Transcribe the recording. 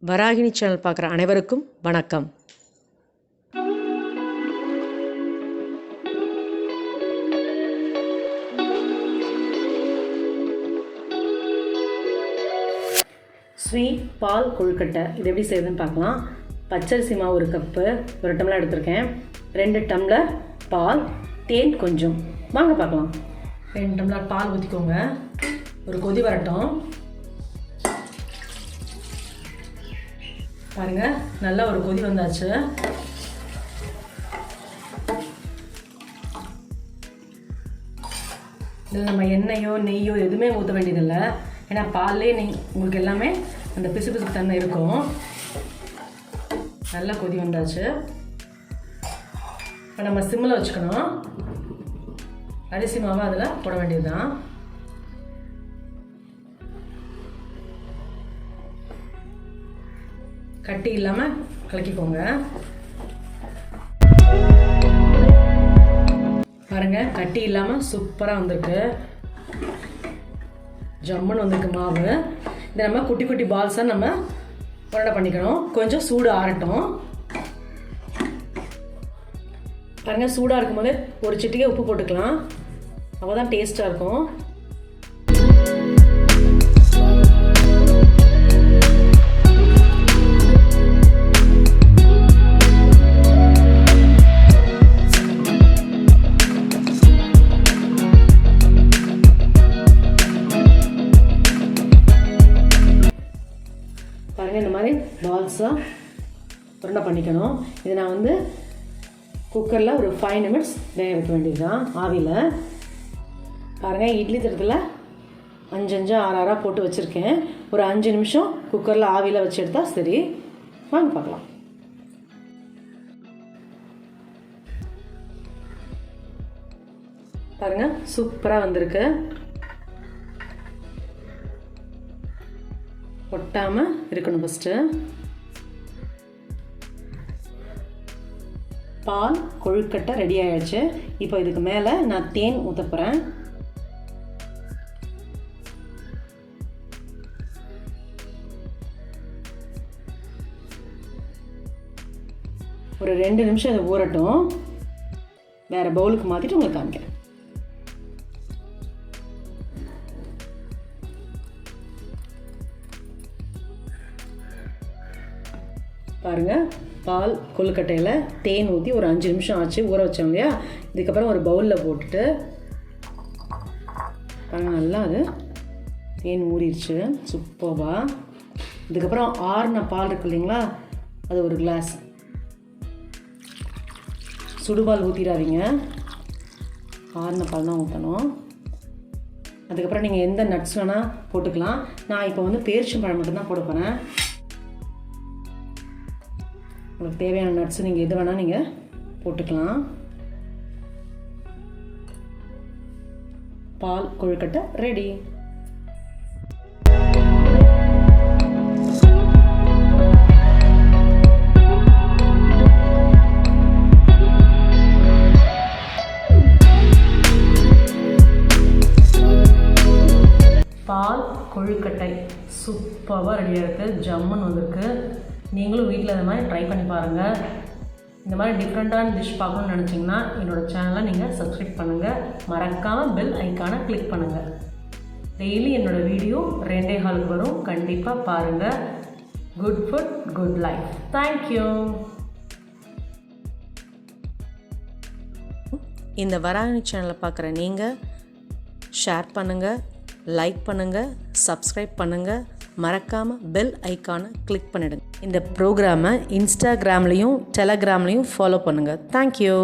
Varahini channel பார்க்குற அனைவருக்கும் வணக்கம். ஸ்வீட் பால் கொழுக்கட்டை இது எப்படி செய்யுதுன்னு பார்க்கலாம். பச்சரிசி மாவு 1 கப்பு, 1 டம்ளர் எடுத்திருக்கேன். 2 டம்ளர் பால், தேன் கொஞ்சம். வாங்க பார்க்கலாம். 2 டம்ளர் பால் ஊற்றிக்கோங்க. ஒரு கொதி வரட்டும். பாருங்கள், நல்லா ஒரு கொதி வந்தாச்சு. இதில் நம்ம எண்ணெயோ நெய்யோ எதுவுமே ஊற்ற வேண்டியதில்லை. ஏன்னா பால்லே உங்களுக்கு எல்லாமே அந்த பிசு பிசுப்பு தன்மை இருக்கும். நல்லா கொதி வந்தாச்சு. இப்போ நம்ம சிம்மில் வச்சுக்கணும். அரிசி மாவை அதில் போட வேண்டியது தான். கட்டி இல்லாமல் கலக்கிக்கோங்க. பாருங்கள், கட்டி இல்லாமல் சூப்பராக வந்திருக்கு. ஜம்முன்னு வந்திருக்கு மாவு. இதை நம்ம குட்டி குட்டி பால்ஸாக நம்ம உருண்டை பண்ணிக்கணும். கொஞ்சம் சூடு ஆறட்டும். பாருங்கள், சூடாக இருக்கும்போது ஒரு சிட்டிகை உப்பு போட்டுக்கலாம். அப்போ தான் டேஸ்ட்டாக இருக்கும். பாருங்கள், இந்த மாதிரி பால்ஸாக உருண்டை பண்ணிக்கணும். இது நான் குக்கரில் ஒரு 5 நிமிட்ஸ் வேக வைக்க வேண்டியது தான் ஆவியில். பாருங்கள், இட்லி தட்டத்தில் 5 6 போட்டு வச்சுருக்கேன். ஒரு 5 நிமிஷம் குக்கரில் ஆவியில் வச்சு எடுத்தால் சரி. வாங்க பார்க்கலாம். பாருங்கள், சூப்பராக வந்திருக்கு. ஒட்டாமல் இருக்கணும். ஃபஸ்ட்டு பால் கொழுக்கட்டை ரெடி ஆகிடுச்சு. இப்போ இதுக்கு மேலே நான் தேன் ஊற்ற போகிறேன். ஒரு 2 நிமிஷம் அதை ஊறட்டும். வேறு பவுலுக்கு மாற்றிட்டு உங்களுக்கு காமிக்கிறேன். பாருங்கள், பால் கொழுக்கட்டையில் தேன் ஊற்றி ஒரு 5 நிமிஷம் ஆச்சு. ஊற வச்சோம் இல்லையா? இதுக்கப்புறம் ஒரு பவுலில் போட்டுட்டு பாருங்கள், நல்லா அது தேன் ஊறிடுச்சு சூப்பராக. இதுக்கப்புறம் ஆறுன பால் இருக்கு இல்லைங்களா, அது ஒரு கிளாஸ். சுடுபால் ஊற்றிடாதீங்க, ஆறுன பால் தான் ஊற்றணும். அதுக்கப்புறம் நீங்கள் எந்த நட்ஸ் வேணால் போட்டுக்கலாம். நான் இப்போ பேரிச்சம்பழம் மட்டும்தான் போட போகிறேன். உங்களுக்கு தேவையான நட்ஸ் நீங்கள் எது வேணால் நீங்கள் போட்டுக்கலாம். பால் கொழுக்கட்டை ரெடி. பால் கொழுக்கட்டை சூப்பராக ரெடியாக இருக்குது. ஜம்முன்னு வந்திருக்கு. நீங்களும் வீட்டில் இந்த மாதிரி ட்ரை பண்ணி பாருங்கள். இந்த மாதிரி டிஃப்ரெண்ட்டான டிஷ் பார்க்கணுன்னு நினச்சிங்கன்னா என்னோடய சேனலை நீங்கள் சப்ஸ்கிரைப் பண்ணுங்கள். மறக்காமல் பெல் ஐக்கானை கிளிக் பண்ணுங்கள். டெய்லி என்னோடய வீடியோ 2:15 வரும். கண்டிப்பாக பாருங்கள். Good food, good life. Thank you. இந்த வராகினி சேனலை பார்க்குற நீங்கள் ஷேர் பண்ணுங்கள், லைக் பண்ணுங்கள், சப்ஸ்கிரைப் பண்ணுங்கள். மறக்காமல் பெல் ஐக்கானை கிளிக் பண்ணிடுங்க. இந்த ப்ரோக்ராமை இன்ஸ்டாகிராம்லேயும் டெலகிராம்லேயும் ஃபாலோ பண்ணுங்கள். தேங்க்யூ.